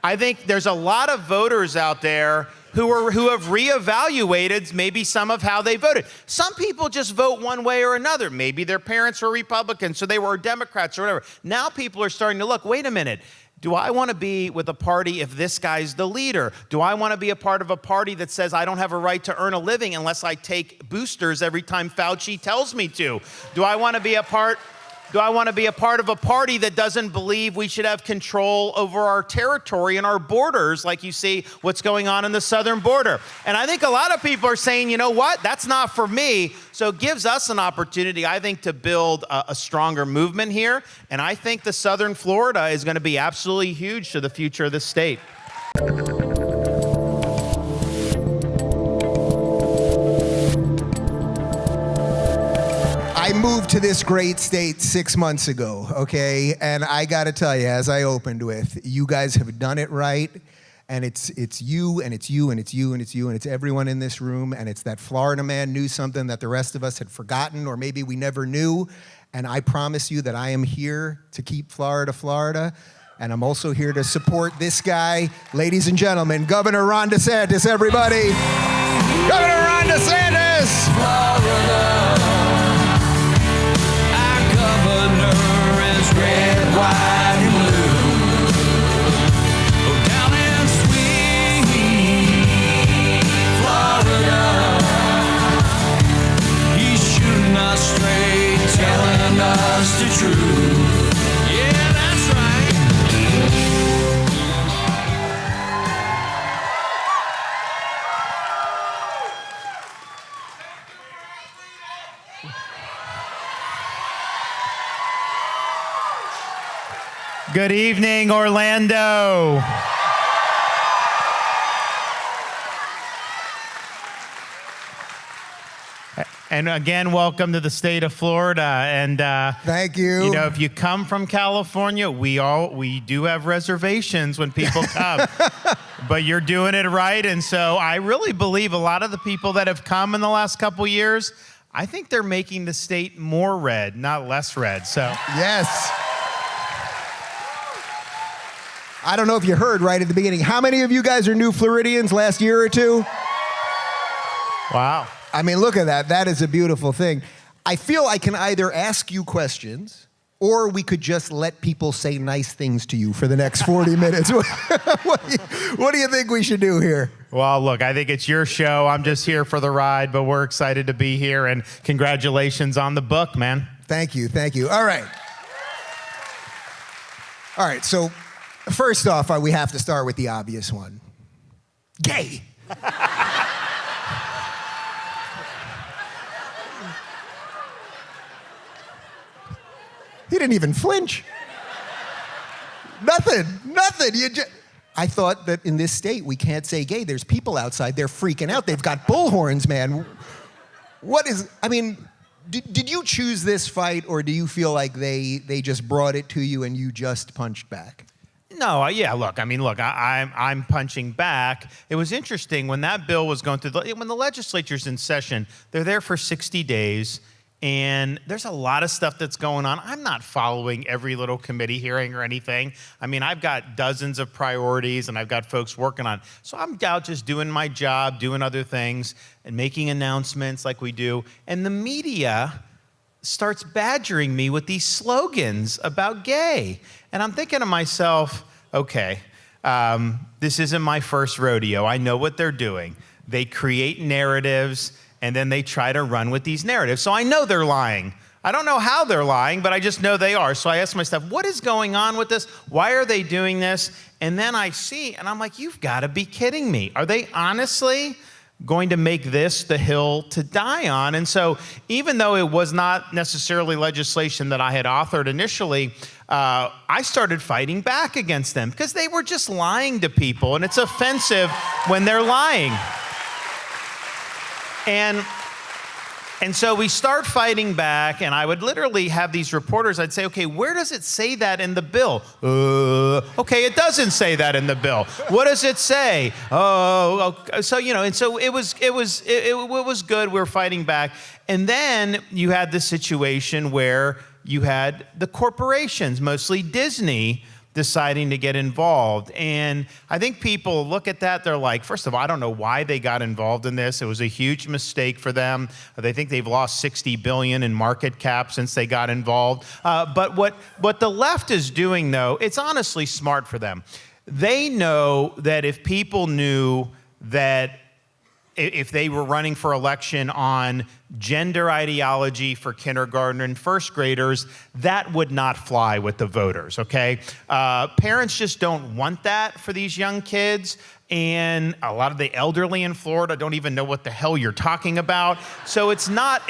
I think there's a lot of voters out there who have reevaluated maybe some of how they voted. Some people just vote one way or another. Maybe their parents were Republicans, so they were Democrats or whatever. Now people are starting to look, wait a minute. Do I want to be with a party if this guy's the leader? Do I want to be a part of a party that says I don't have a right to earn a living unless I take boosters every time Fauci tells me to? Do I want to be a part of a party that doesn't believe we should have control over our territory and our borders, like you see what's going on in the southern border? And I think a lot of people are saying, you know what, that's not for me. So it gives us an opportunity, I think, to build a stronger movement here. And I think the southern Florida is going to be absolutely huge to the future of the state. I moved to this great state 6 months ago, okay? And I gotta tell you, as I opened with, you guys have done it right. And it's you, and it's you, and it's you, and it's you, and it's everyone in this room, and it's that Florida man knew something that the rest of us had forgotten, or maybe we never knew. And I promise you that I am here to keep Florida, Florida. And I'm also here to support this guy. Ladies and gentlemen, Governor Ron DeSantis, everybody. Governor Ron DeSantis! Florida. Red, white, and blue. Oh, down in sweet Florida, he's shooting us straight, telling us the truth. Yeah, that's right. Good evening, Orlando. And again, welcome to the state of Florida. And thank you. You know, if you come from California, we do have reservations when people come. But you're doing it right. And so I really believe a lot of the people that have come in the last couple years, I think they're making the state more red, not less red. So yes. I don't know if you heard right at the beginning. How many of you guys are new Floridians last year or two? Wow. I mean, look at that. That is a beautiful thing. I feel I can either ask you questions or we could just let people say nice things to you for the next 40 minutes. What do you think we should do here? Well, look, I think it's your show. I'm just here for the ride, but we're excited to be here, and congratulations on the book, man. Thank you. Thank you. All right. All right, so first off, we have to start with the obvious one. Gay. He didn't even flinch. Nothing. I thought that in this state, we can't say gay. There's people outside, they're freaking out. They've got bullhorns, man. Did you choose this fight, or do you feel like they just brought it to you and you just punched back? No, yeah, look, I'm punching back. It was interesting when that bill was going through, when the legislature's in session, they're there for 60 days, and there's a lot of stuff that's going on. I'm not following every little committee hearing or anything. I mean, I've got dozens of priorities, and I've got folks working on it. So I'm out just doing my job, doing other things, and making announcements like we do. And the media starts badgering me with these slogans about gay. And I'm thinking to myself, okay, this isn't my first rodeo. I know what they're doing. They create narratives, and then they try to run with these narratives. So I know they're lying. I don't know how they're lying, but I just know they are. So I ask myself, what is going on with this? Why are they doing this? And then I see, and I'm like, you've got to be kidding me. Are they honestly going to make this the hill to die on? And so even though it was not necessarily legislation that I had authored initially, I started fighting back against them because they were just lying to people, and it's offensive when they're lying. And so we start fighting back, and I would literally have these reporters, I'd say, okay, where does it say that in the bill? Okay, it doesn't say that in the bill. What does it say? Oh, okay. So, and so it was good. We were fighting back. And then you had this situation where you had the corporations, mostly Disney, deciding to get involved. And I think people look at that, they're like, first of all, I don't know why they got involved in this. It was a huge mistake for them. They think they've lost $60 billion in market cap since they got involved. But what the left is doing, though, it's honestly smart for them. They know that if people knew that if they were running for election on gender ideology for kindergarten and first graders, that would not fly with the voters, okay? Parents just don't want that for these young kids, and a lot of the elderly in Florida don't even know what the hell you're talking about. So it's not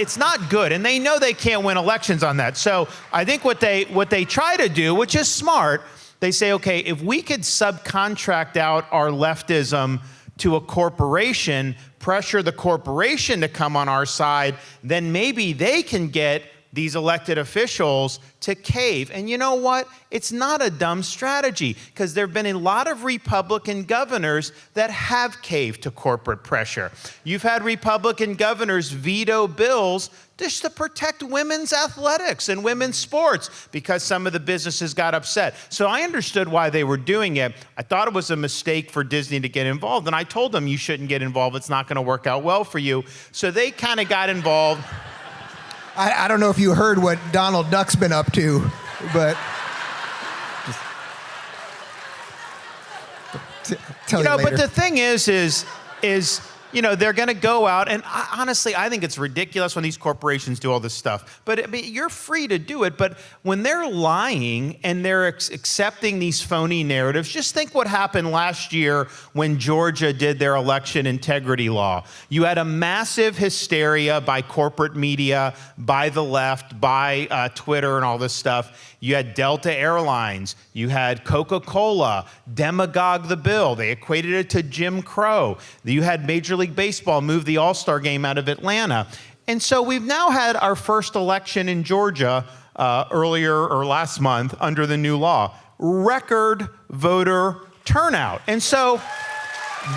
good, and they know they can't win elections on that. So I think what they try to do, which is smart, they say, okay, if we could subcontract out our leftism to a corporation, pressure the corporation to come on our side, then maybe they can get these elected officials to cave. And you know what? It's not a dumb strategy, because there have been a lot of Republican governors that have caved to corporate pressure. You've had Republican governors veto bills just to protect women's athletics and women's sports because some of the businesses got upset. So I understood why they were doing it. I thought it was a mistake for Disney to get involved, and I told them you shouldn't get involved. It's not going to work out well for you. So they kind of got involved. I don't know if you heard what Donald Duck's been up to, but tell you later. But the thing is they're going to go out, and honestly, I think it's ridiculous when these corporations do all this stuff. But I mean, you're free to do it. But when they're lying and they're accepting these phony narratives, just think what happened last year when Georgia did their election integrity law. You had a massive hysteria by corporate media, by the left, by Twitter and all this stuff. You had Delta Airlines, you had Coca-Cola, demagogue the bill. They equated it to Jim Crow. You had Major League Baseball move the All-Star game out of Atlanta. And so we've now had our first election in Georgia earlier or last month under the new law. Record voter turnout. And so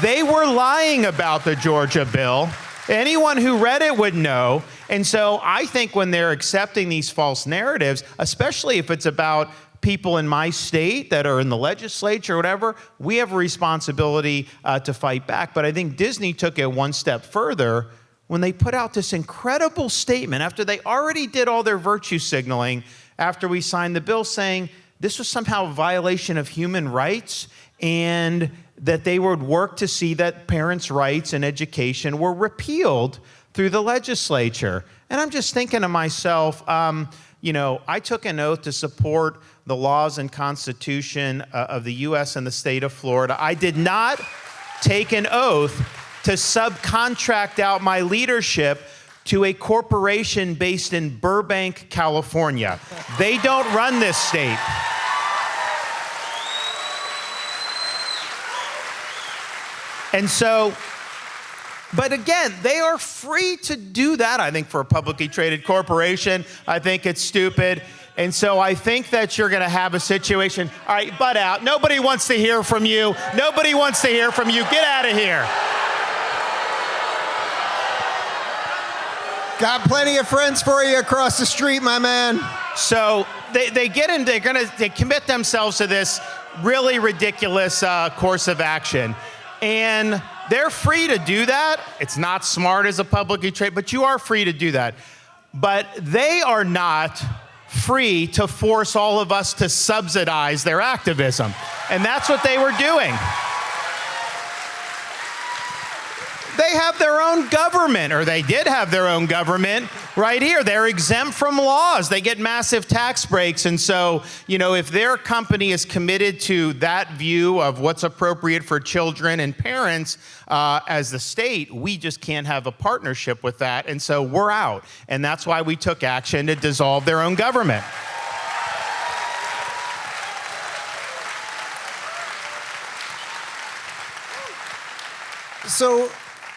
they were lying about the Georgia bill. Anyone who read it would know. And so I think when they're accepting these false narratives, especially if it's about people in my state that are in the legislature or whatever, we have a responsibility to fight back. But I think Disney took it one step further when they put out this incredible statement after they already did all their virtue signaling after we signed the bill, saying this was somehow a violation of human rights and that they would work to see that parents' rights and education were repealed through the legislature. And I'm just thinking to myself, I took an oath to support the laws and Constitution of the U.S. and the state of Florida. I did not take an oath to subcontract out my leadership to a corporation based in Burbank, California. They don't run this state. And so, but again, they are free to do that. I think for a publicly traded corporation, I think it's stupid. And so I think that you're going to have a situation. All right, butt out. Nobody wants to hear from you. Nobody wants to hear from you. Get out of here. Got plenty of friends for you across the street, my man. So they get in, they commit themselves to this really ridiculous course of action. And they're free to do that. It's not smart as a publicly traded, but you are free to do that. But they are not free to force all of us to subsidize their activism. And that's what they were doing. They have their own government, or they did have their own government right here. They're exempt from laws. They get massive tax breaks. And so, if their company is committed to that view of what's appropriate for children and parents as the state, we just can't have a partnership with that. And so we're out. And that's why we took action to dissolve their own government.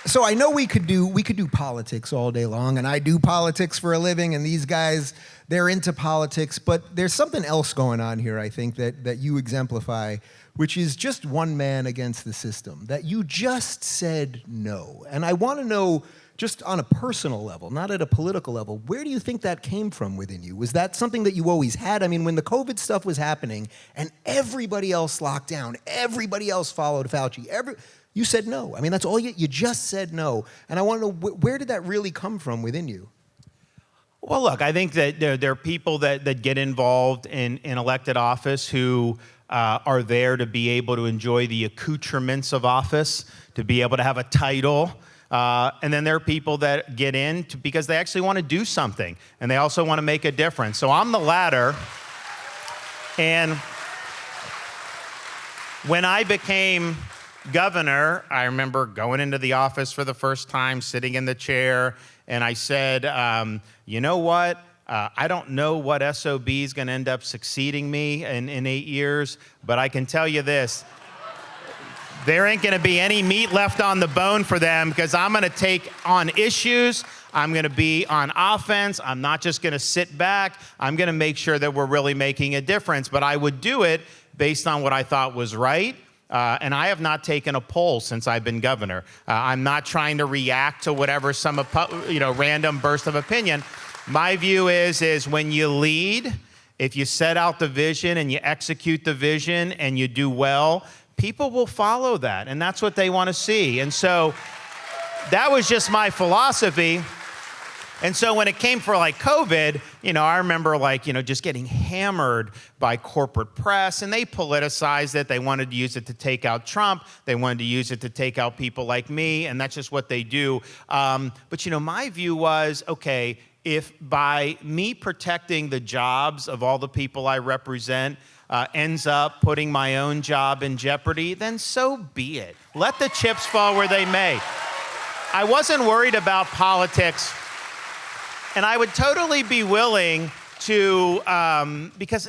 So I know we could do politics all day long, and I do politics for a living, and these guys, they're into politics, but there's something else going on here, I think, that you exemplify, which is just one man against the system, that you just said no. And I want to know just on a personal level, not at a political level, where do you think that came from within you? Was that something that you always had? I mean, when the COVID stuff was happening and everybody else locked down, everybody else followed Fauci, you said no. I mean, that's all you just said no. And I want to know, where did that really come from within you? Well, look, I think that there are people that get involved in elected office who are there to be able to enjoy the accoutrements of office, to be able to have a title. And then there are people that get in because they actually want to do something, and they also want to make a difference. So I'm the latter. And when I became governor, I remember going into the office for the first time, sitting in the chair, and I said, you know what? I don't know what SOB is going to end up succeeding me in 8 years, but I can tell you this. There ain't going to be any meat left on the bone for them, because I'm going to take on issues. I'm going to be on offense. I'm not just going to sit back. I'm going to make sure that we're really making a difference. But I would do it based on what I thought was right. And I have not taken a poll since I've been governor. I'm not trying to react to whatever some random burst of opinion. My view is when you lead, if you set out the vision and you execute the vision and you do well, people will follow that, and that's what they want to see. And so that was just my philosophy. And so when it came for like COVID, I remember just getting hammered by corporate press, and they politicized it. They wanted to use it to take out Trump. They wanted to use it to take out people like me, and that's just what they do. But my view was, okay, if by me protecting the jobs of all the people I represent ends up putting my own job in jeopardy, then so be it. Let the chips fall where they may. I wasn't worried about politics, and I would totally be willing to, because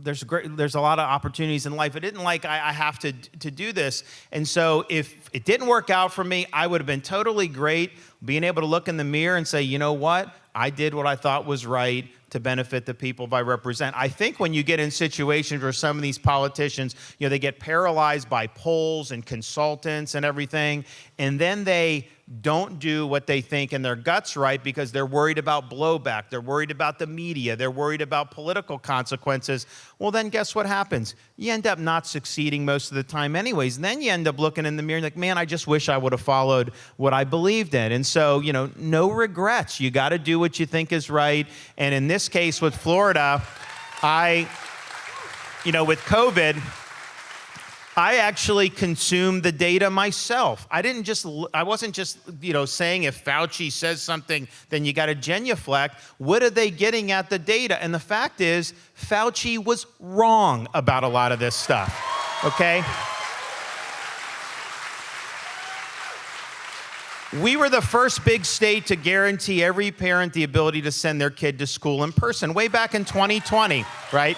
there's a lot of opportunities in life. I didn't I have to do this. And so if it didn't work out for me, I would have been totally great being able to look in the mirror and say, you know what? I did what I thought was right to benefit the people I represent. I think when you get in situations where some of these politicians, they get paralyzed by polls and consultants and everything, and then they don't do what they think in their guts right because they're worried about blowback, they're worried about the media, they're worried about political consequences, well, then guess what happens? You end up not succeeding most of the time anyways. And then you end up looking in the mirror like, man, I just wish I would have followed what I believed in. And so, no regrets. You got to do what you think is right. And in this case with Florida, with COVID, I actually consumed the data myself. I wasn't just, saying if Fauci says something, then you got to genuflect. What are they getting at the data? And the fact is, Fauci was wrong about a lot of this stuff, okay? We were the first big state to guarantee every parent the ability to send their kid to school in person, way back in 2020, right?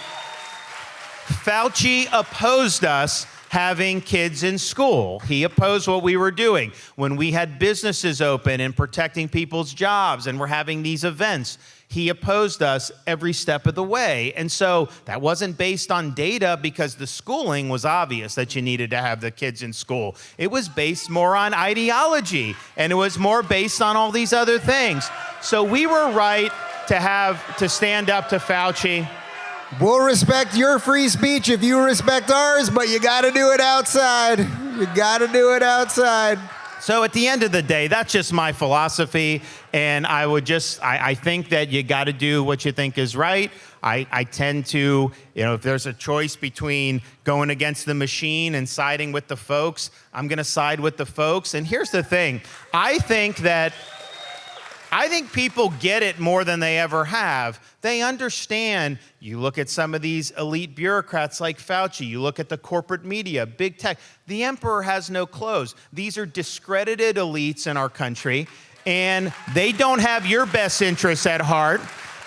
Fauci opposed us having kids in school. He opposed what we were doing. When we had businesses open and protecting people's jobs and we're having these events, he opposed us every step of the way. And so that wasn't based on data because the schooling was obvious that you needed to have the kids in school. It was based more on ideology, and it was more based on all these other things. So we were right to stand up to Fauci. We'll respect your free speech if you respect ours, but you got to do it outside. You got to do it outside. So at the end of the day, that's just my philosophy, and I think that you got to do what you think is right. I tend to, if there's a choice between going against the machine and siding with the folks, I'm going to side with the folks. And here's the thing. I think people get it more than they ever have. They understand. You look at some of these elite bureaucrats like Fauci. You look at the corporate media, big tech. The emperor has no clothes. These are discredited elites in our country, and they don't have your best interests at heart.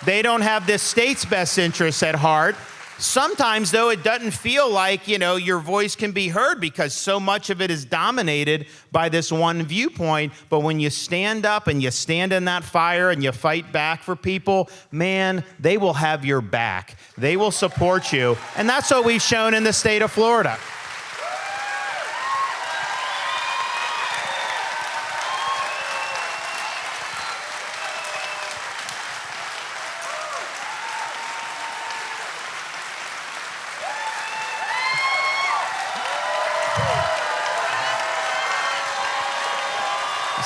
They don't have this state's best interests at heart. Sometimes, though, it doesn't feel like, your voice can be heard because so much of it is dominated by this one viewpoint. But when you stand up and you stand in that fire and you fight back for people, man, they will have your back. They will support you. And that's what we've shown in the state of Florida.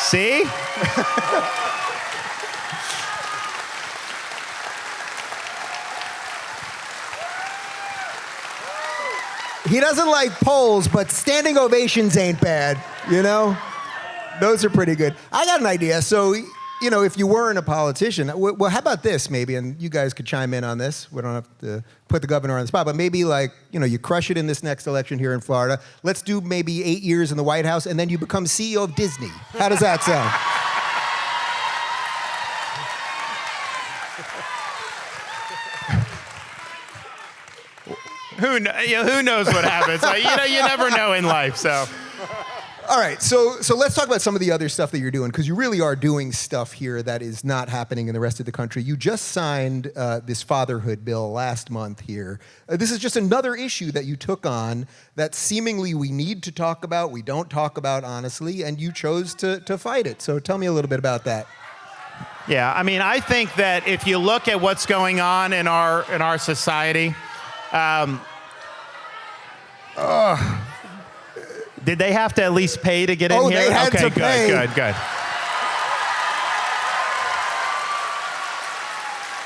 See? He doesn't like polls, but standing ovations ain't bad, you know? Those are pretty good. I got an idea. So, you know, if you weren't a politician, well, how about this maybe? And you guys could chime in on this. We don't have to put the governor on the spot, but maybe like, you know, you crush it in this next election here in Florida. Let's do maybe 8 years in the White House, and then you become CEO of Disney. How does that sound? Who knows what happens? You never know in life, so. All right, so let's talk about some of the other stuff that you're doing, because you really are doing stuff here that is not happening in the rest of the country. You just signed this fatherhood bill last month here. This is just another issue that you took on that seemingly we need to talk about, we don't talk about honestly, and you chose to fight it. So tell me a little bit about that. Yeah, I mean, I think that if you look at what's going on in our society, did they have to at least pay to get in here? They had to pay. Good.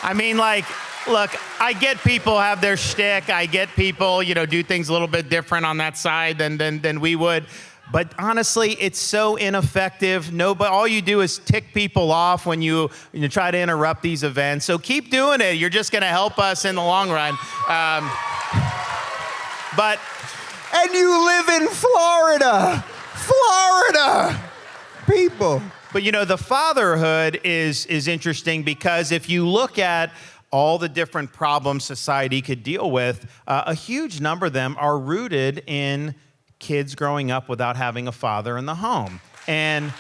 I mean, like, look, I get people have their shtick. I get people, do things a little bit different on that side than we would. But honestly, it's so ineffective. All you do is tick people off when you try to interrupt these events. So keep doing it. You're just going to help us in the long run. And you live in Florida. Florida, people. But the fatherhood is interesting because if you look at all the different problems society could deal with, a huge number of them are rooted in kids growing up without having a father in the home. And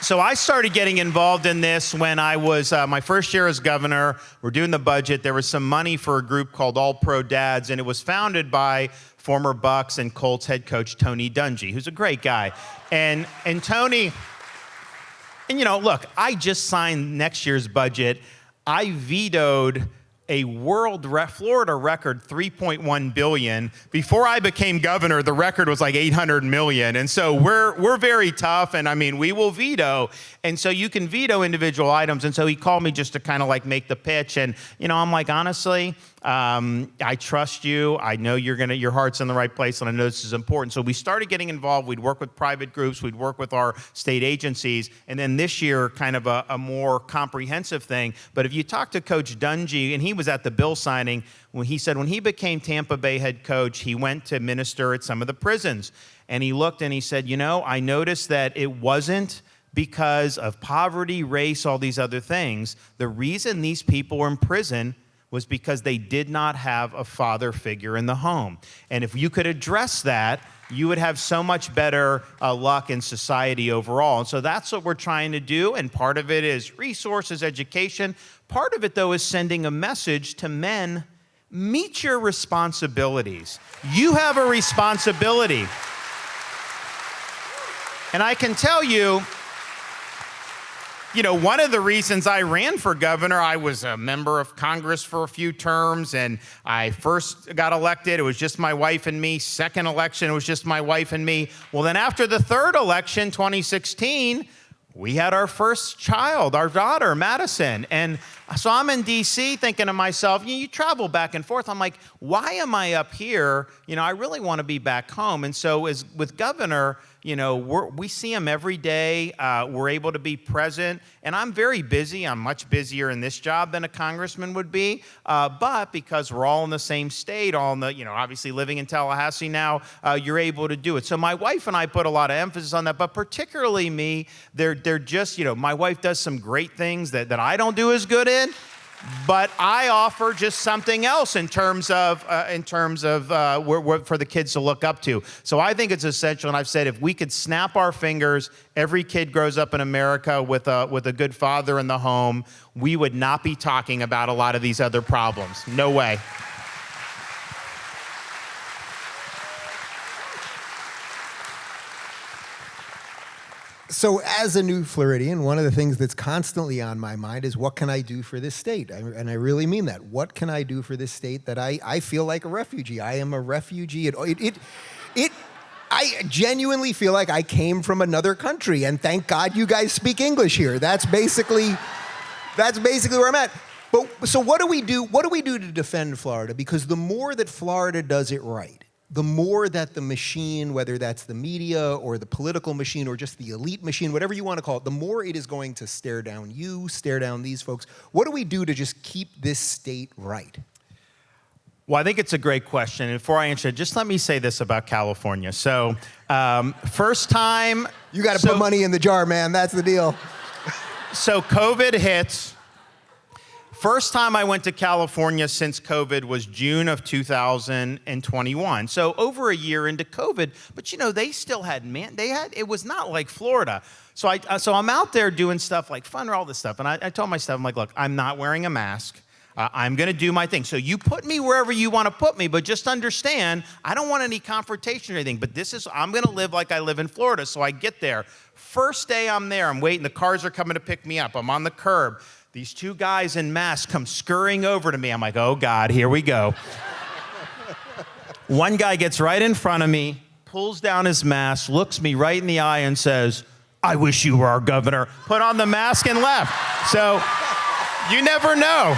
so I started getting involved in this when I was my first year as governor. We're doing the budget. There was some money for a group called All Pro Dads, and it was founded by former Bucks and Colts head coach Tony Dungy, who's a great guy. And Tony, look, I just signed next year's budget. I vetoed a Florida record $3.1 billion. Before I became governor, the record was like $800 million. And so we're very tough, and I mean, we will veto. And so you can veto individual items. And so he called me just to kind of like make the pitch. And, I'm like, honestly, I trust you. I know your heart's in the right place, and I know this is important. So we started getting involved. We'd work with private groups. We'd work with our state agencies. And then this year, kind of a more comprehensive thing. But if you talk to Coach Dungy, and he was at the bill signing, when he said when he became Tampa Bay head coach, he went to minister at some of the prisons. And he looked and he said, I noticed that it wasn't because of poverty, race, all these other things. The reason these people were in prison was because they did not have a father figure in the home. And if you could address that, you would have so much better luck in society overall. And so that's what we're trying to do. And part of it is resources, education. Part of it, though, is sending a message to men: meet your responsibilities. You have a responsibility. And I can tell you, one of the reasons I ran for governor, I was a member of Congress for a few terms, and I first got elected, it was just my wife and me. Second election, it was just my wife and me. Well, then after the third election, 2016, we had our first child, our daughter, Madison. And so I'm in D.C. thinking to myself, you travel back and forth. I'm like, why am I up here? I really want to be back home. And so with governor, we see him every day. We're able to be present. And I'm very busy. I'm much busier in this job than a congressman would be. But because we're all in the same state, all in the, obviously living in Tallahassee now, you're able to do it. So my wife and I put a lot of emphasis on that, but particularly me, they're just, my wife does some great things that I don't do as good in. But I offer just something else in terms of for the kids to look up to. So I think it's essential, and I've said if we could snap our fingers, every kid grows up in America with a good father in the home, we would not be talking about a lot of these other problems. No way. So as a new Floridian, one of the things that's constantly on my mind is what can I do for this state? And I really mean that. What can I do for this state that I feel like a refugee? I am a refugee. I I genuinely feel like I came from another country, and thank God you guys speak English here. That's basically where I'm at. But so what do we do? What do we do to defend Florida? Because the more that Florida does it right, the more that the machine, whether that's the media or the political machine or just the elite machine, whatever you want to call it, the more it is going to stare down you, stare down these folks. What do we do to just keep this state right? Well, I think it's a great question. And before I answer it, just let me say this about California. So, first time... You got to put money in the jar, man. That's the deal. So COVID hits. First time I went to California since COVID was June of 2021. So over a year into COVID, but they still had, it was not like Florida. So I'm out there doing stuff like fun, all this stuff. And I told my staff, I'm like, look, I'm not wearing a mask. I'm going to do my thing. So you put me wherever you want to put me, but just understand, I don't want any confrontation or anything, but I'm going to live like I live in Florida. So I get there. First day I'm there, I'm waiting. The cars are coming to pick me up. I'm on the curb. These two guys in masks come scurrying over to me. I'm like, oh God, here we go. One guy gets right in front of me, pulls down his mask, looks me right in the eye and says, I wish you were our governor. Put on the mask and left. So you never know.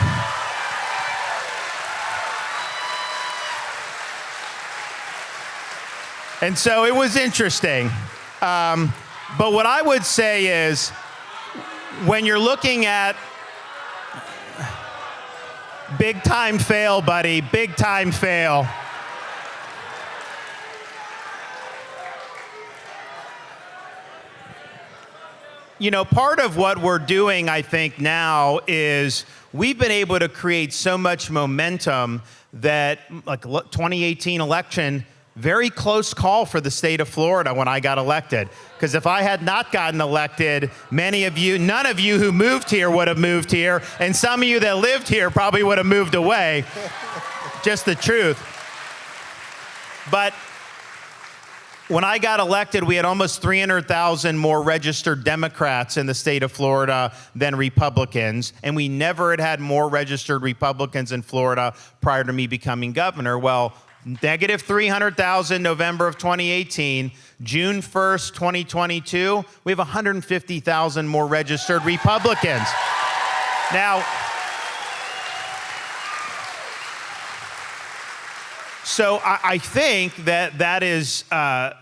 And so it was interesting. But what I would say is, when you're looking at big time fail, buddy, big time fail. Part of what we're doing, I think, now is we've been able to create so much momentum that, like 2018 election, very close call for the state of Florida when I got elected. Because if I had not gotten elected, none of you who moved here would have moved here, and some of you that lived here probably would have moved away. Just the truth. But when I got elected, we had almost 300,000 more registered Democrats in the state of Florida than Republicans, and we never had more registered Republicans in Florida prior to me becoming governor. Well, negative 300,000 November of 2018, June 1st, 2022, we have 150,000 more registered Republicans. Now, so I think that is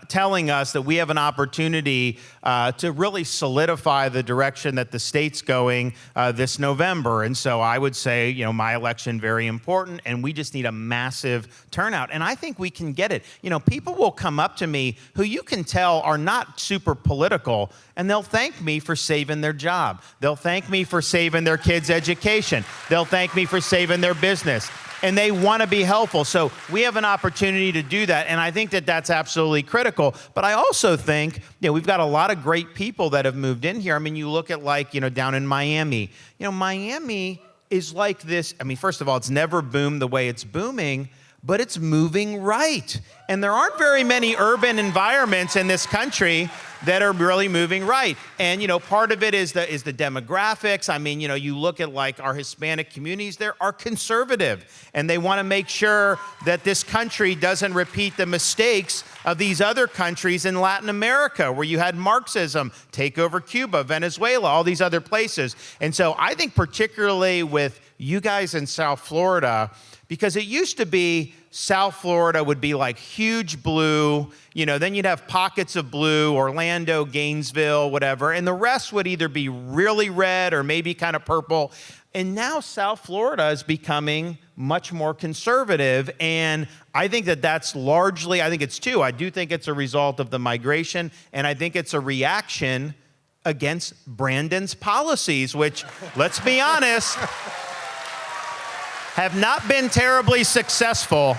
telling us that we have an opportunity to really solidify the direction that the state's going this November. And so I would say, my election, very important, and we just need a massive turnout. And I think we can get it. People will come up to me who you can tell are not super political, and they'll thank me for saving their job. They'll thank me for saving their kids' education. They'll thank me for saving their business. And they want to be helpful. So we have an opportunity to do that. And I think that that's absolutely critical. But I also think, we've got a lot of great people that have moved in here. I mean, you look at down in Miami. Miami is like this. I mean, first of all, it's never boomed the way it's booming, but it's moving right. And there aren't very many urban environments in this country that are really moving right. And, part of it is the demographics. I mean, you look at our Hispanic communities, they are conservative, and they want to make sure that this country doesn't repeat the mistakes of these other countries in Latin America, where you had Marxism take over Cuba, Venezuela, all these other places. And so I think particularly with you guys in South Florida, because it used to be South Florida would be like huge blue, then you'd have pockets of blue, Orlando, Gainesville, whatever, and the rest would either be really red or maybe kind of purple. And now South Florida is becoming much more conservative, and I think that's largely, I do think it's a result of the migration, and I think it's a reaction against Brandon's policies, which, let's be honest, have not been terribly successful.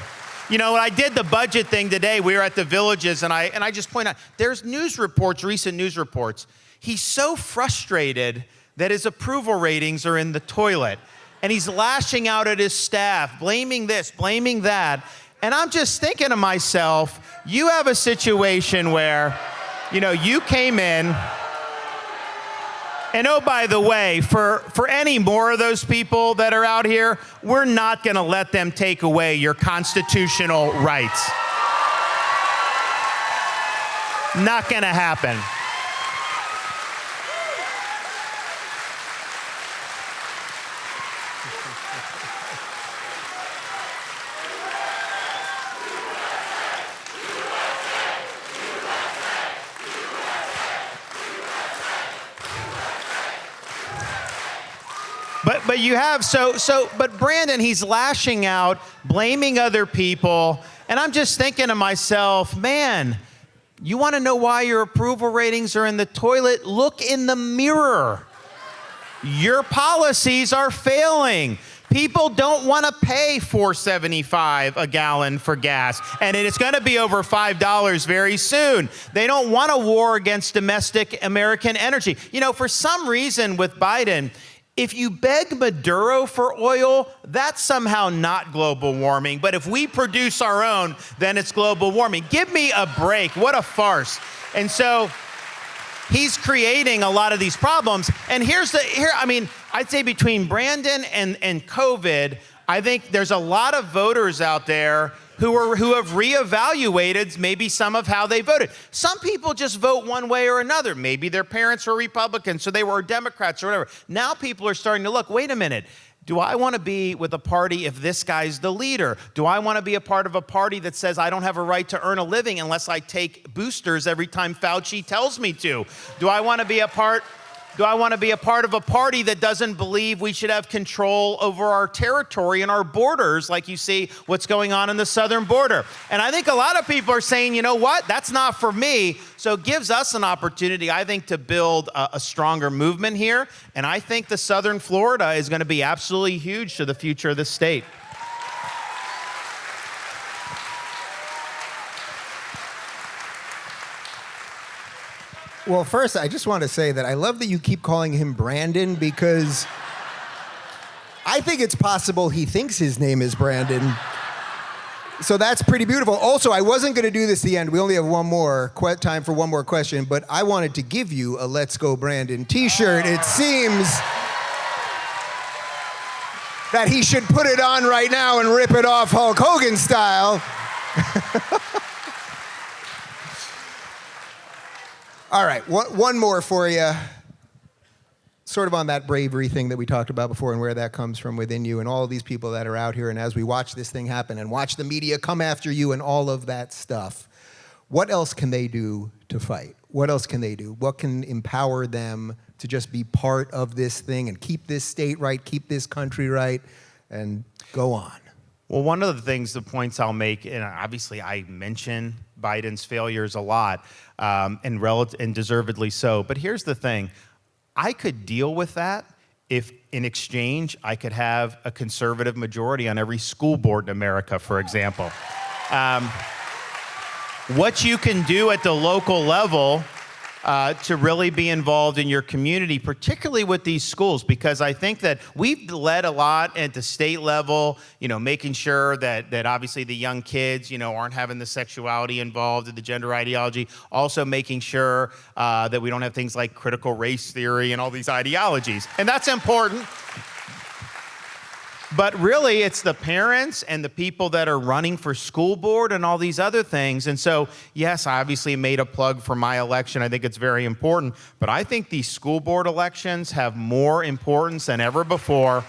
When I did the budget thing today, we were at the Villages, and I just point out, there's recent news reports. He's so frustrated that his approval ratings are in the toilet, and he's lashing out at his staff, blaming this, blaming that. And I'm just thinking to myself, you have a situation where, you came in, and oh, by the way, for any more of those people that are out here, we're not going to let them take away your constitutional rights. Not going to happen. But you have, but Brandon, he's lashing out, blaming other people. And I'm just thinking to myself, man, you want to know why your approval ratings are in the toilet? Look in the mirror. Your policies are failing. People don't want to pay $4.75 a gallon for gas, and it's going to be over $5 very soon. They don't want a war against domestic American energy. You know, for some reason with Biden, if you beg Maduro for oil, that's somehow not global warming. But if we produce our own, then it's global warming. Give me a break. What a farce. And so he's creating a lot of these problems. And I'd say between Brandon and COVID, I think there's a lot of voters out there who have reevaluated maybe some of how they voted. Some people just vote one way or another. Maybe their parents were Republicans, so they were Democrats or whatever. Now people are starting to look, wait a minute, do I want to be with a party if this guy's the leader? Do I want to be a part of a party that says I don't have a right to earn a living unless I take boosters every time Fauci tells me to? Do I want to be a part of a party that doesn't believe we should have control over our territory and our borders, like you see what's going on in the southern border? And I think a lot of people are saying, you know what, that's not for me. So it gives us an opportunity, I think, to build a stronger movement here. And I think the southern Florida is going to be absolutely huge to the future of the state. Well, first, I just want to say that I love that you keep calling him Brandon, because I think it's possible he thinks his name is Brandon. So that's pretty beautiful. Also, I wasn't going to do this at the end. We only have time for one more question, but I wanted to give you a Let's Go Brandon t-shirt. It seems that he should put it on right now and rip it off Hulk Hogan style. All right, one more for you. Sort of on that bravery thing that we talked about before and where that comes from within you and all of these people that are out here, and as we watch this thing happen and watch the media come after you and all of that stuff, what else can they do to fight? What else can they do? What can empower them to just be part of this thing and keep this state right, keep this country right, and go on? Well, one of the points I'll make, and obviously I mention Biden's failures a lot, and deservedly so. But here's the thing. I could deal with that if, in exchange, I could have a conservative majority on every school board in America, for example. What you can do at the local level to really be involved in your community, particularly with these schools, because I think that we've led a lot at the state level, making sure that obviously the young kids, aren't having the sexuality involved in the gender ideology, also making sure that we don't have things like critical race theory and all these ideologies. And that's important. But really, it's the parents and the people that are running for school board and all these other things. And so, yes, I obviously made a plug for my election. I think it's very important. But I think these school board elections have more importance than ever before.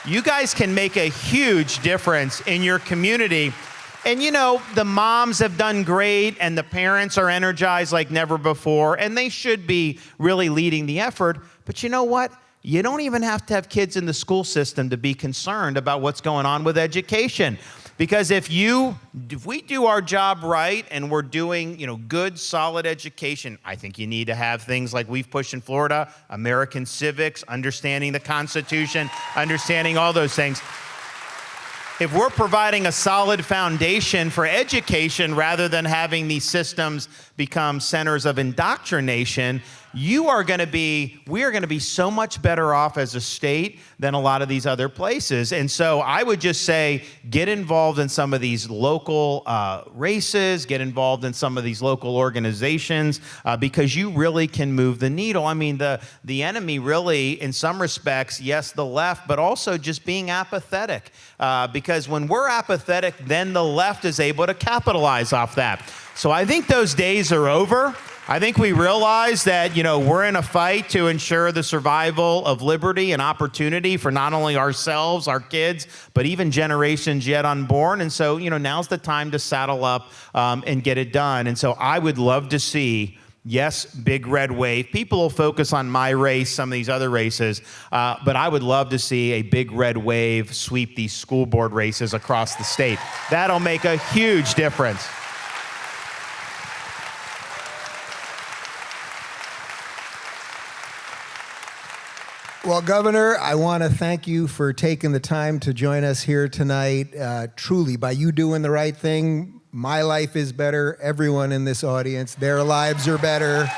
You guys can make a huge difference in your community. And the moms have done great and the parents are energized like never before. And they should be really leading the effort. But you know what? You don't even have to have kids in the school system to be concerned about what's going on with education. Because if we do our job right and we're doing, good, solid education, I think you need to have things like we've pushed in Florida, American civics, understanding the Constitution, understanding all those things. If we're providing a solid foundation for education rather than having these systems become centers of indoctrination, we are going to be so much better off as a state than a lot of these other places. And so I would just say, get involved in some of these local races, get involved in some of these local organizations, because you really can move the needle. I mean, the enemy really, in some respects, yes, the left, but also just being apathetic. Because when we're apathetic, then the left is able to capitalize off that. So I think those days are over. I think we realize that, we're in a fight to ensure the survival of liberty and opportunity for not only ourselves, our kids, but even generations yet unborn. And so, now's the time to saddle up and get it done. And so I would love to see, yes, big red wave. People will focus on my race, some of these other races, but I would love to see a big red wave sweep these school board races across the state. That'll make a huge difference. Well, Governor, I want to thank you for taking the time to join us here tonight. Truly, by you doing the right thing, my life is better. Everyone in this audience, their lives are better.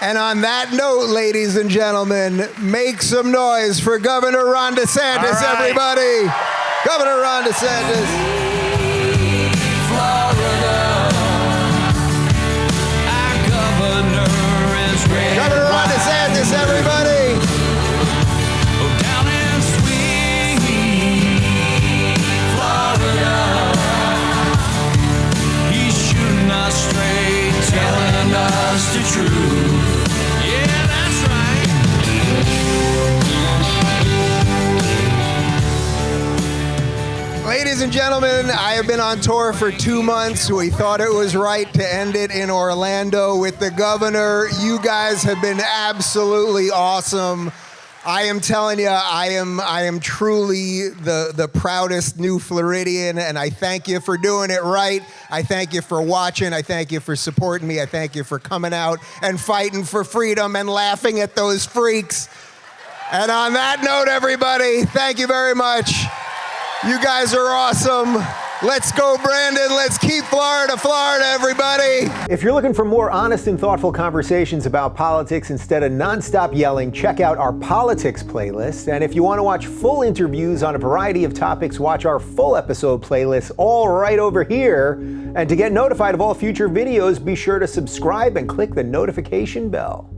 And on that note, ladies and gentlemen, make some noise for Governor Ron DeSantis, everybody. Governor Ron DeSantis. Governor Ron DeSantis, everybody! Down in sweet Florida, he's shooting us straight, telling us the truth. Yeah, that's right. Ladies and gentlemen, I have been on tour for 2 months. We thought it was right to end it in Orlando with the governor. You guys have been absolutely awesome. I am telling you, I am truly the proudest new Floridian, and I thank you for doing it right. I thank you for watching. I thank you for supporting me. I thank you for coming out and fighting for freedom and laughing at those freaks. And on that note, everybody, thank you very much. You guys are awesome. Let's go, Brandon. Let's keep Florida, Florida, everybody. If you're looking for more honest and thoughtful conversations about politics instead of nonstop yelling, check out our politics playlist. And if you want to watch full interviews on a variety of topics, watch our full episode playlist all right over here. And to get notified of all future videos, be sure to subscribe and click the notification bell.